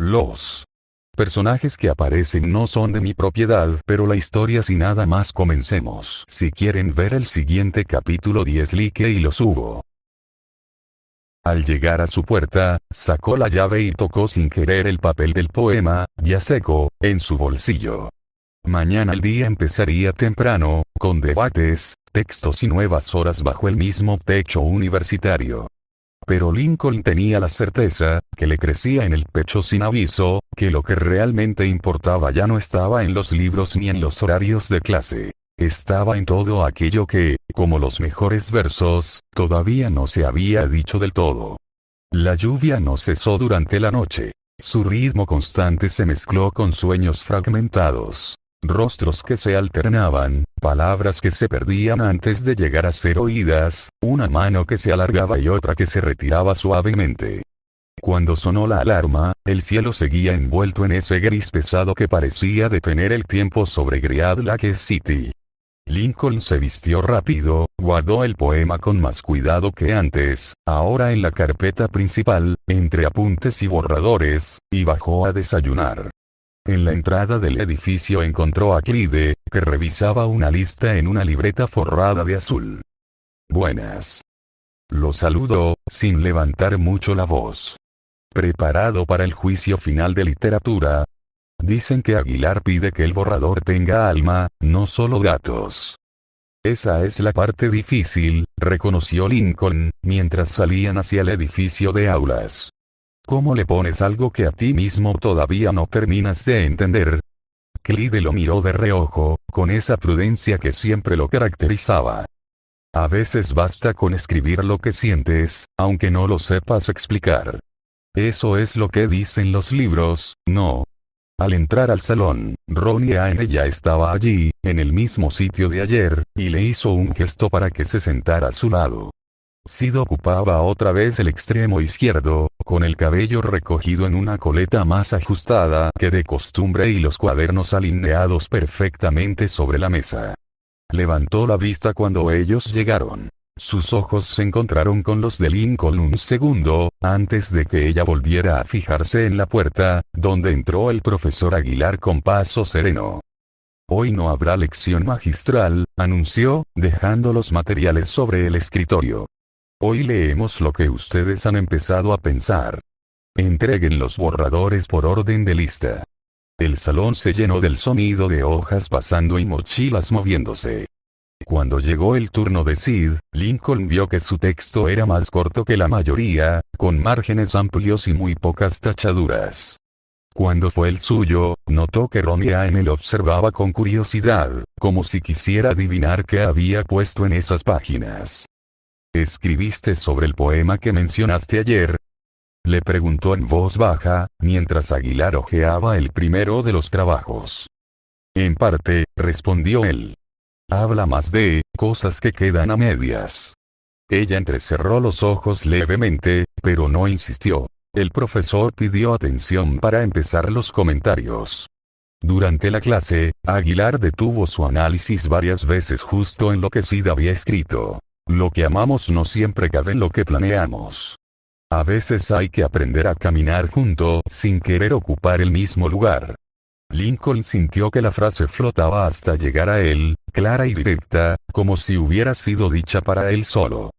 Los personajes que aparecen no son de mi propiedad, pero la historia sin nada más comencemos. Si quieren ver el siguiente capítulo 10 like y lo subo. Al llegar a su puerta, sacó la llave y tocó sin querer el papel del poema, ya seco, en su bolsillo. Mañana el día empezaría temprano, con debates, textos y nuevas horas bajo el mismo techo universitario. Pero Lincoln tenía la certeza, que le crecía en el pecho sin aviso, que lo que realmente importaba ya no estaba en los libros ni en los horarios de clase. Estaba en todo aquello que, como los mejores versos, todavía no se había dicho del todo. La lluvia no cesó durante la noche. Su ritmo constante se mezcló con sueños fragmentados. Rostros que se alternaban, palabras que se perdían antes de llegar a ser oídas, una mano que se alargaba y otra que se retiraba suavemente. Cuando sonó la alarma, el cielo seguía envuelto en ese gris pesado que parecía detener el tiempo sobre Great Lake City. Lincoln se vistió rápido, guardó el poema con más cuidado que antes, ahora en la carpeta principal, entre apuntes y borradores, y bajó a desayunar. En la entrada del edificio encontró a Clyde, que revisaba una lista en una libreta forrada de azul. «Buenas». Lo saludó, sin levantar mucho la voz. «¿Preparado para el juicio final de literatura?» Dicen que Aguilar pide que el borrador tenga alma, no solo datos. Esa es la parte difícil, reconoció Lincoln, mientras salían hacia el edificio de aulas. ¿Cómo le pones algo que a ti mismo todavía no terminas de entender? Clyde lo miró de reojo, con esa prudencia que siempre lo caracterizaba. A veces basta con escribir lo que sientes, aunque no lo sepas explicar. Eso es lo que dicen los libros, ¿no? Al entrar al salón, Ronnie Anne ya estaba allí, en el mismo sitio de ayer, y le hizo un gesto para que se sentara a su lado. Sid ocupaba otra vez el extremo izquierdo, con el cabello recogido en una coleta más ajustada que de costumbre y los cuadernos alineados perfectamente sobre la mesa. Levantó la vista cuando ellos llegaron. Sus ojos se encontraron con los de Lincoln un segundo, antes de que ella volviera a fijarse en la puerta, donde entró el profesor Aguilar con paso sereno. «Hoy no habrá lección magistral», anunció, dejando los materiales sobre el escritorio. «Hoy leemos lo que ustedes han empezado a pensar. Entreguen los borradores por orden de lista». El salón se llenó del sonido de hojas pasando y mochilas moviéndose. Cuando llegó el turno de Sid, Lincoln vio que su texto era más corto que la mayoría, con márgenes amplios y muy pocas tachaduras. Cuando fue el suyo, notó que Ronnie Anne lo observaba con curiosidad, como si quisiera adivinar qué había puesto en esas páginas. «¿Escribiste sobre el poema que mencionaste ayer?», le preguntó en voz baja, mientras Aguilar hojeaba el primero de los trabajos. «En parte», respondió él. «Habla más de cosas que quedan a medias». Ella entrecerró los ojos levemente, pero no insistió. El profesor pidió atención para empezar los comentarios. Durante la clase, Aguilar detuvo su análisis varias veces justo en lo que Sid había escrito. Lo que amamos no siempre cabe en lo que planeamos. A veces hay que aprender a caminar junto, sin querer ocupar el mismo lugar. Lincoln sintió que la frase flotaba hasta llegar a él, clara y directa, como si hubiera sido dicha para él solo.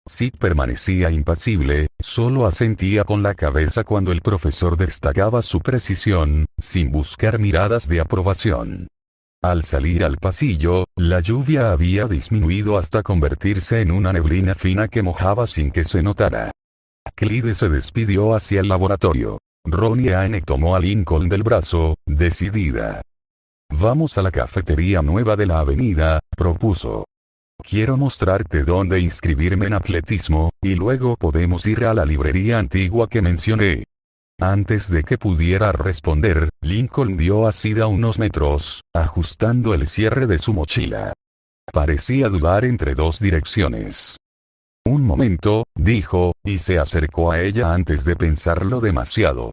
Sid permanecía impasible, solo asentía con la cabeza cuando el profesor destacaba su precisión, sin buscar miradas de aprobación. Al salir al pasillo, la lluvia había disminuido hasta convertirse en una neblina fina que mojaba sin que se notara. Clyde se despidió hacia el laboratorio. Ronnie Anne tomó a Lincoln del brazo, decidida. «Vamos a la cafetería nueva de la avenida», propuso. «Quiero mostrarte dónde inscribirme en atletismo, y luego podemos ir a la librería antigua que mencioné». Antes de que pudiera responder, Lincoln vio a Sid a unos metros, ajustando el cierre de su mochila. Parecía dudar entre dos direcciones. «Un momento», dijo, y se acercó a ella antes de pensarlo demasiado.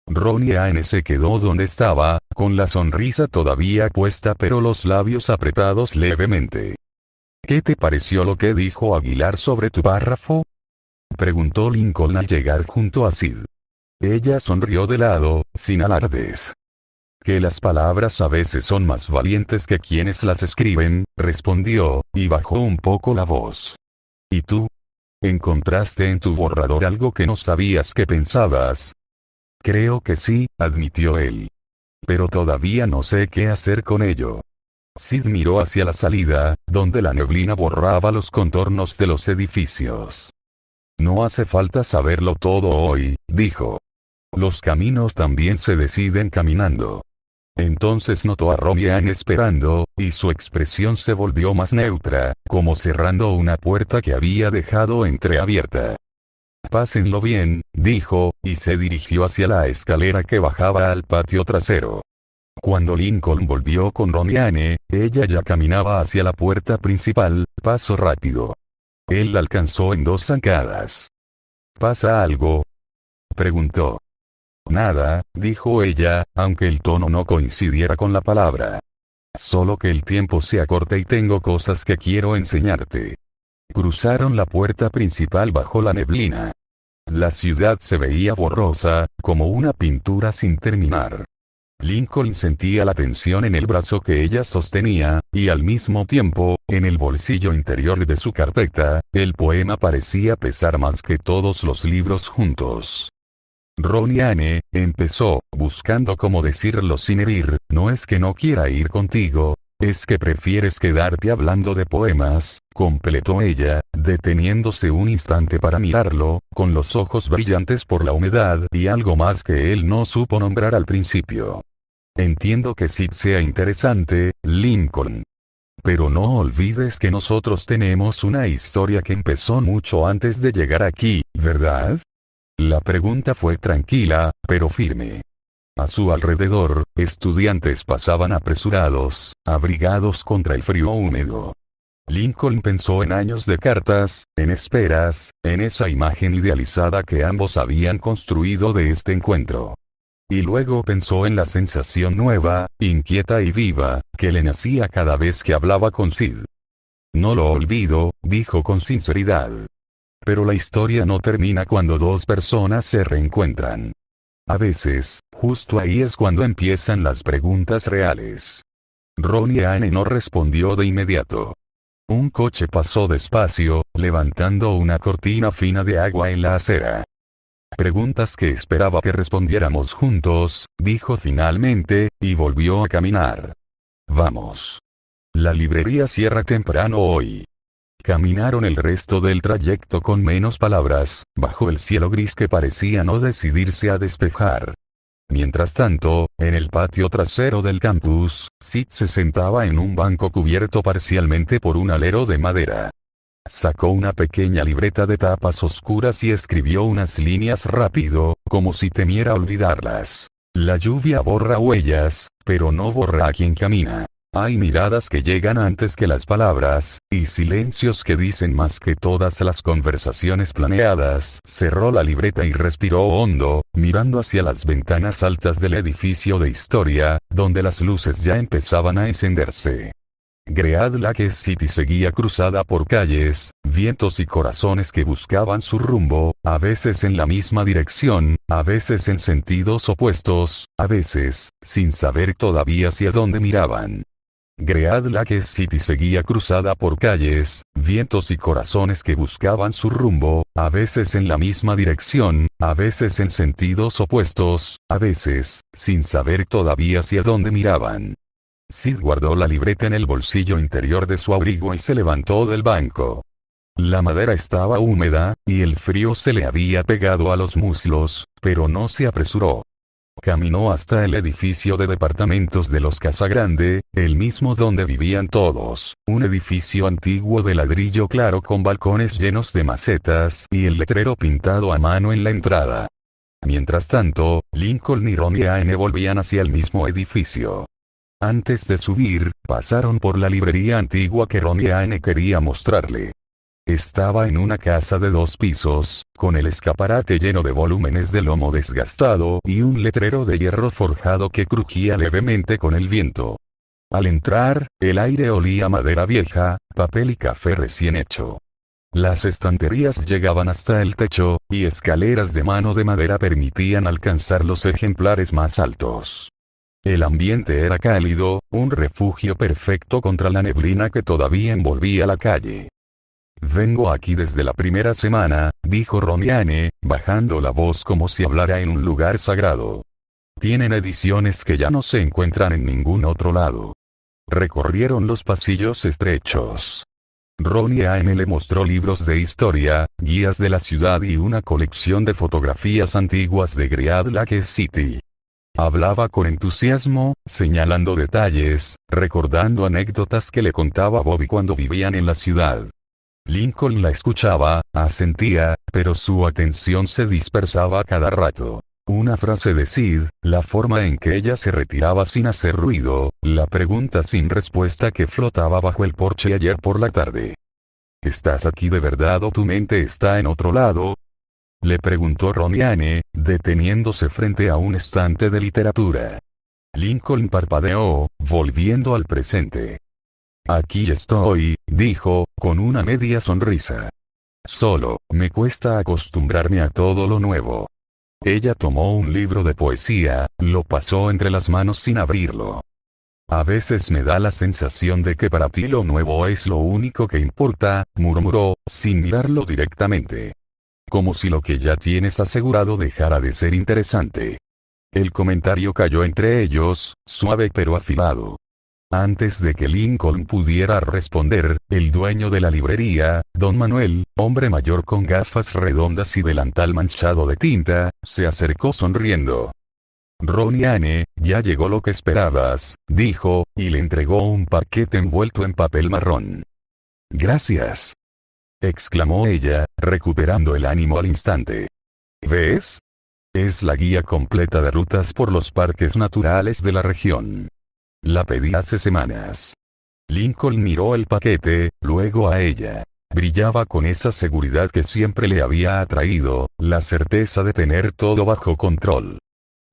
Ronnie Anne se quedó donde estaba, con la sonrisa todavía puesta pero los labios apretados levemente. «¿Qué te pareció lo que dijo Aguilar sobre tu párrafo?», preguntó Lincoln al llegar junto a Sid. Ella sonrió de lado, sin alardes. Que las palabras a veces son más valientes que quienes las escriben, respondió, y bajó un poco la voz. ¿Y tú? ¿Encontraste en tu borrador algo que no sabías que pensabas? Creo que sí, admitió él. Pero todavía no sé qué hacer con ello. Sid miró hacia la salida, donde la neblina borraba los contornos de los edificios. No hace falta saberlo todo hoy, dijo. Los caminos también se deciden caminando. Entonces notó a Ron y Anne esperando, y su expresión se volvió más neutra, como cerrando una puerta que había dejado entreabierta. Pásenlo bien, dijo, y se dirigió hacia la escalera que bajaba al patio trasero. Cuando Lincoln volvió con Ron y Anne, ella ya caminaba hacia la puerta principal, paso rápido. Él la alcanzó en 2 zancadas. ¿Pasa algo?, preguntó. Nada, dijo ella, aunque el tono no coincidiera con la palabra. Solo que el tiempo se acorta y tengo cosas que quiero enseñarte. Cruzaron la puerta principal bajo la neblina. La ciudad se veía borrosa, como una pintura sin terminar. Lincoln sentía la tensión en el brazo que ella sostenía, y al mismo tiempo, en el bolsillo interior de su carpeta, el poema parecía pesar más que todos los libros juntos. Ron y Anne, empezó, buscando cómo decirlo sin herir, no es que no quiera ir contigo, es que prefieres quedarte hablando de poemas, completó ella, deteniéndose un instante para mirarlo, con los ojos brillantes por la humedad y algo más que él no supo nombrar al principio. Entiendo que Sid sea interesante, Lincoln. Pero no olvides que nosotros tenemos una historia que empezó mucho antes de llegar aquí, ¿verdad? La pregunta fue tranquila, pero firme. A su alrededor, estudiantes pasaban apresurados, abrigados contra el frío húmedo. Lincoln pensó en años de cartas, en esperas, en esa imagen idealizada que ambos habían construido de este encuentro. Y luego pensó en la sensación nueva, inquieta y viva, que le nacía cada vez que hablaba con Sid. No lo olvido, dijo con sinceridad. Pero la historia no termina cuando 2 personas se reencuentran. A veces, justo ahí es cuando empiezan las preguntas reales. Ron y Anne no respondió de inmediato. Un coche pasó despacio, levantando una cortina fina de agua en la acera. Preguntas que esperaba que respondiéramos juntos, dijo finalmente, y volvió a caminar. Vamos. La librería cierra temprano hoy. Caminaron el resto del trayecto con menos palabras, bajo el cielo gris que parecía no decidirse a despejar. Mientras tanto, en el patio trasero del campus, Sid se sentaba en un banco cubierto parcialmente por un alero de madera. Sacó una pequeña libreta de tapas oscuras y escribió unas líneas rápido, como si temiera olvidarlas. La lluvia borra huellas, pero no borra a quien camina. Hay miradas que llegan antes que las palabras, y silencios que dicen más que todas las conversaciones planeadas. Cerró la libreta y respiró hondo, mirando hacia las ventanas altas del edificio de historia, donde las luces ya empezaban a encenderse. Great Lake City seguía cruzada por calles, vientos y corazones que buscaban su rumbo, a veces en la misma dirección, a veces en sentidos opuestos, a veces, sin saber todavía hacia dónde miraban. Great Lake City seguía cruzada por calles, vientos y corazones que buscaban su rumbo, a veces en la misma dirección, a veces en sentidos opuestos, a veces, sin saber todavía hacia dónde miraban. Sid guardó la libreta en el bolsillo interior de su abrigo y se levantó del banco. La madera estaba húmeda, y el frío se le había pegado a los muslos, pero no se apresuró. Caminó hasta el edificio de departamentos de los Casagrande, el mismo donde vivían todos, un edificio antiguo de ladrillo claro con balcones llenos de macetas y el letrero pintado a mano en la entrada. Mientras tanto, Lincoln y Ron y Anne volvían hacia el mismo edificio. Antes de subir, pasaron por la librería antigua que Ron y Anne quería mostrarle. Estaba en una casa de 2 pisos, con el escaparate lleno de volúmenes de lomo desgastado y un letrero de hierro forjado que crujía levemente con el viento. Al entrar, el aire olía a madera vieja, papel y café recién hecho. Las estanterías llegaban hasta el techo, y escaleras de mano de madera permitían alcanzar los ejemplares más altos. El ambiente era cálido, un refugio perfecto contra la neblina que todavía envolvía la calle. «Vengo aquí desde la primera semana», dijo Ron y Anne, bajando la voz como si hablara en un lugar sagrado. «Tienen ediciones que ya no se encuentran en ningún otro lado». Recorrieron los pasillos estrechos. Ron y Anne le mostró libros de historia, guías de la ciudad y una colección de fotografías antiguas de Great Lake City. Hablaba con entusiasmo, señalando detalles, recordando anécdotas que le contaba Bobby cuando vivían en la ciudad. Lincoln la escuchaba, asentía, pero su atención se dispersaba a cada rato. Una frase de Sid, la forma en que ella se retiraba sin hacer ruido, la pregunta sin respuesta que flotaba bajo el porche ayer por la tarde. ¿Estás aquí de verdad o tu mente está en otro lado? Le preguntó Ron y Anne, deteniéndose frente a un estante de literatura. Lincoln parpadeó, volviendo al presente. «Aquí estoy», dijo, con una media sonrisa. «Solo, me cuesta acostumbrarme a todo lo nuevo». Ella tomó un libro de poesía, lo pasó entre las manos sin abrirlo. «A veces me da la sensación de que para ti lo nuevo es lo único que importa», murmuró, sin mirarlo directamente. «Como si lo que ya tienes asegurado dejara de ser interesante». El comentario cayó entre ellos, suave pero afilado. Antes de que Lincoln pudiera responder, el dueño de la librería, don Manuel, hombre mayor con gafas redondas y delantal manchado de tinta, se acercó sonriendo. «Ron y Anne, ya llegó lo que esperabas», dijo, y le entregó un paquete envuelto en papel marrón. «Gracias», exclamó ella, recuperando el ánimo al instante. «¿Ves? Es la guía completa de rutas por los parques naturales de la región. La pedí hace semanas». Lincoln miró el paquete, luego a ella. Brillaba con esa seguridad que siempre le había atraído, la certeza de tener todo bajo control.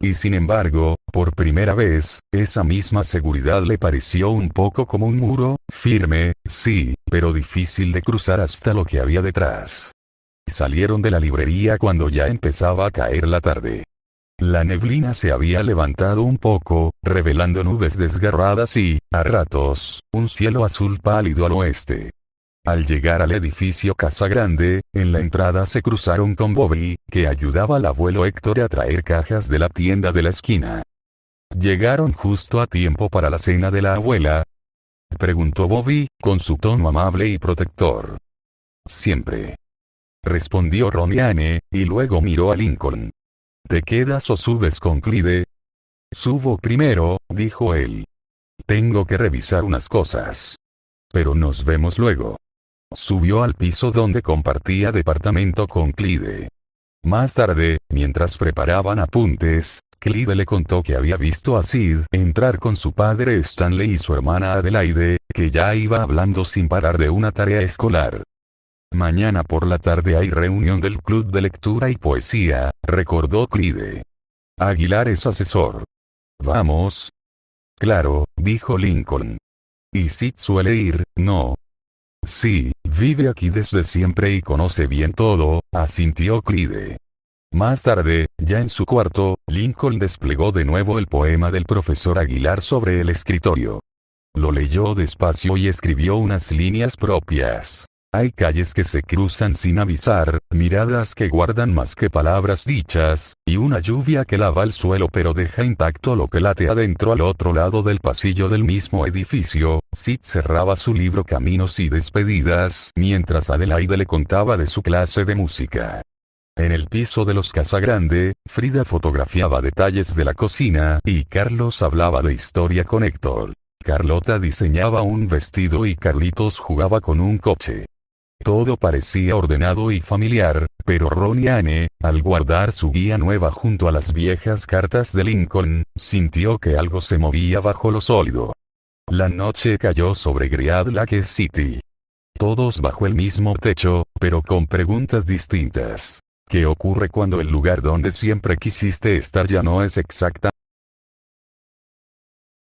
Y sin embargo, por primera vez, esa misma seguridad le pareció un poco como un muro, firme, sí, pero difícil de cruzar hasta lo que había detrás. Salieron de la librería cuando ya empezaba a caer la tarde. La neblina se había levantado un poco, revelando nubes desgarradas y, a ratos, un cielo azul pálido al oeste. Al llegar al edificio Casa Grande, en la entrada se cruzaron con Bobby, que ayudaba al abuelo Héctor a traer cajas de la tienda de la esquina. «¿Llegaron justo a tiempo para la cena de la abuela?», preguntó Bobby, con su tono amable y protector. «Siempre», respondió Ron y Anne, y luego miró a Lincoln. «¿Te quedas o subes con Clyde?» «Subo primero», dijo él. «Tengo que revisar unas cosas. Pero nos vemos luego». Subió al piso donde compartía departamento con Clyde. Más tarde, mientras preparaban apuntes, Clyde le contó que había visto a Sid entrar con su padre Stanley y su hermana Adelaide, que ya iba hablando sin parar de una tarea escolar. «Mañana por la tarde hay reunión del club de lectura y poesía», recordó Clyde. «Aguilar es asesor». «Vamos». «Claro», dijo Lincoln. «¿Y Sid suele ir, no?» «Sí, vive aquí desde siempre y conoce bien todo», asintió Clyde. Más tarde, ya en su cuarto, Lincoln desplegó de nuevo el poema del profesor Aguilar sobre el escritorio. Lo leyó despacio y escribió unas líneas propias. «Hay calles que se cruzan sin avisar, miradas que guardan más que palabras dichas, y una lluvia que lava el suelo pero deja intacto lo que late adentro». Al otro lado del pasillo del mismo edificio, Sid cerraba su libro Caminos y Despedidas, mientras Adelaide le contaba de su clase de música. En el piso de los Casagrande, Frida fotografiaba detalles de la cocina, y Carlos hablaba de historia con Héctor. Carlota diseñaba un vestido y Carlitos jugaba con un coche. Todo parecía ordenado y familiar, pero Ron y Anne, al guardar su guía nueva junto a las viejas cartas de Lincoln, sintió que algo se movía bajo lo sólido. La noche cayó sobre Great Lake City. Todos bajo el mismo techo, pero con preguntas distintas. ¿Qué ocurre cuando el lugar donde siempre quisiste estar ya no es exactamente